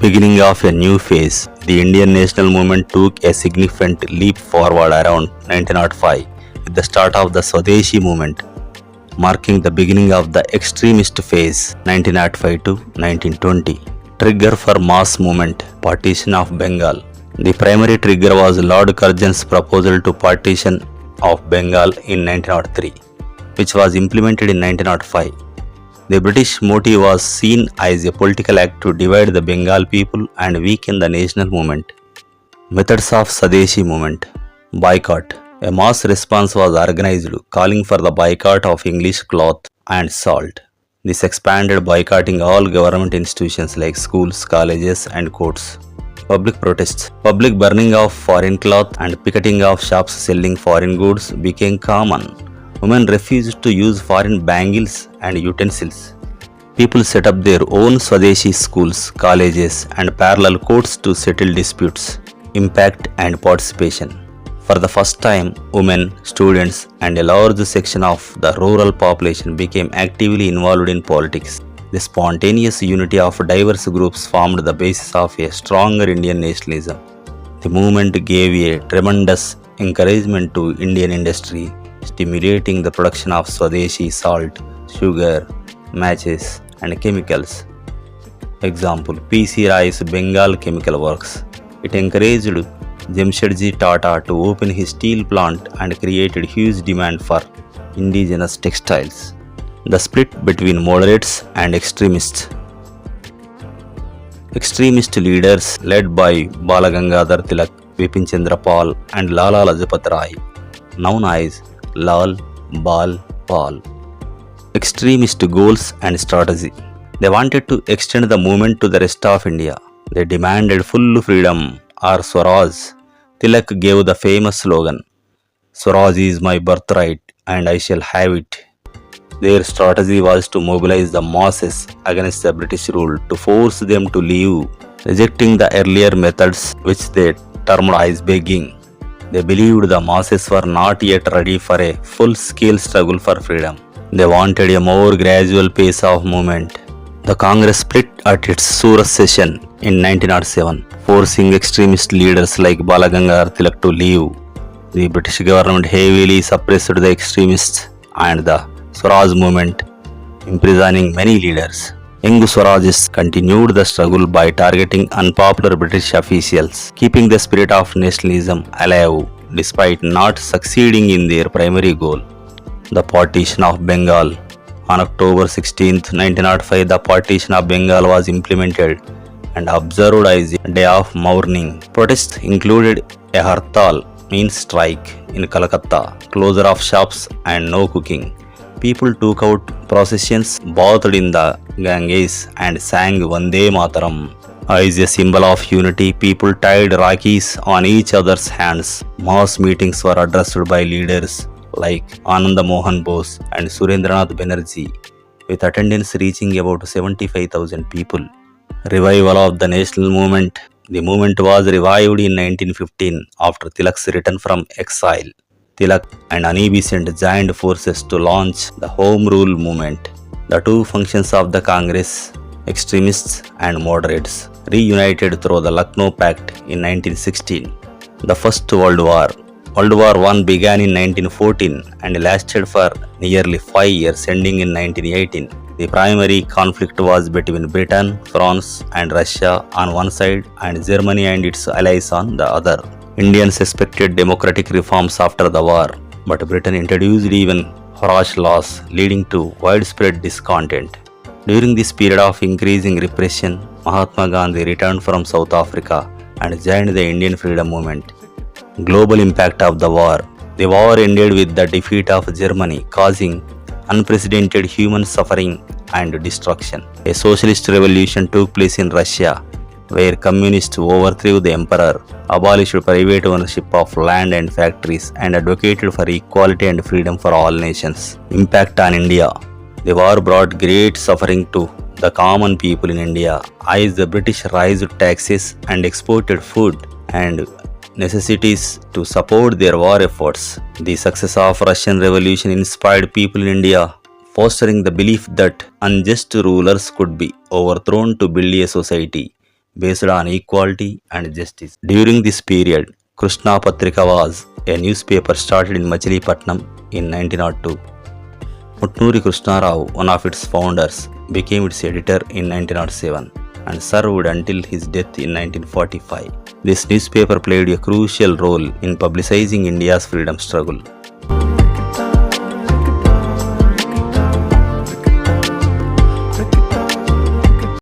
Beginning of a new phase, the Indian national movement took a significant leap forward around 1905 with the start of the Swadeshi movement, marking the beginning of the extremist phase 1905 to 1920. Trigger for mass movement, partition of Bengal. The primary trigger was Lord Curzon's proposal to partition of Bengal in 1903, which was implemented in 1905. The British motive was seen as a political act to divide the Bengal people and weaken the national movement. Methods of Swadeshi movement. Boycott. A mass response was organized calling for the boycott of English cloth and salt. This expanded boycotting all government institutions like schools, colleges and courts. Public protests. Public burning of foreign cloth and picketing of shops selling foreign goods became common. Women refused to use foreign bangles and utensils. People set up their own Swadeshi schools, colleges and parallel courts to settle disputes. Impact and participation. For the first time, women, students and a large section of the rural population became actively involved in politics. The spontaneous unity of diverse groups formed the basis of a stronger Indian nationalism. The movement gave a tremendous encouragement to Indian industry, stimulating the production of Swadeshi salt, sugar, matches and chemicals. Example, P.C. Rai's Bengal Chemical Works. It encouraged Jamshedji Tata to open his steel plant and created huge demand for indigenous textiles. The split between moderates and extremists. Extremist leaders led by Balagangadhar Tilak, Bipin Chandra Pal and Lala Lajpat Rai, known as Lal, Bal, Pal. Extremist goals and strategy. They wanted to extend the movement to the rest of India. They demanded full freedom or Swaraj. Tilak gave the famous slogan, "Swaraj is my birthright and I shall have it." Their strategy was to mobilize the masses against the British rule to force them to leave, rejecting the earlier methods which they termed as begging. They believed the masses were not yet ready for a full-scale struggle for freedom. They wanted a more gradual pace of movement. The Congress split at its Surat session in 1907, forcing extremist leaders like Balagangadhar Tilak to leave. The British government heavily suppressed the extremists and the Swaraj movement, imprisoning many leaders. Young Swarajists continued the struggle by targeting unpopular British officials, keeping the spirit of nationalism alive despite not succeeding in their primary goal. The partition of Bengal. On October 16, 1905, the partition of Bengal was implemented and observed as a day of mourning. Protests included a hartal, means strike, in Calcutta, closure of shops and no cooking. People took out processions, bathed in the Ganges and sang Vande Mataram. As a symbol of unity, people tied Rakis on each other's hands. Mass meetings were addressed by leaders like Ananda Mohan Bose and Surendranath Banerjee, with attendance reaching about 75,000 people. Revival of the national movement. The movement was revived in 1915 after Tilak's return from exile. Tilak and Ani Besant joined forces to launch the Home Rule movement. The two functions of the Congress, extremists and moderates, reunited through the Lucknow Pact in 1916. The First World War. World War I began in 1914 and lasted for nearly 5 years, ending in 1918. The primary conflict was between Britain, France and Russia on one side and Germany and its allies on the other. Indians expected democratic reforms after the war, but Britain introduced even harsh laws leading to widespread discontent. During this period of increasing repression, Mahatma Gandhi returned from South Africa and joined the Indian freedom movement. Global impact of the war. The war ended with the defeat of Germany, causing unprecedented human suffering and destruction. A socialist revolution took place in Russia, where communists overthrew the emperor, abolished private ownership of land and factories, and advocated for equality and freedom for all nations. Impact on India. The war brought great suffering to the common people in India, as the British raised taxes and exported food and necessities to support their war efforts. The success of Russian Revolution inspired people in India, fostering the belief that unjust rulers could be overthrown to build a society based on equality and justice. During this period, Krishna Patrika was a newspaper started in Machilipatnam in 1902. Mutnuri Krishnarao, one of its founders, became its editor in 1907 and served until his death in 1945. This newspaper played a crucial role in publicizing India's freedom struggle.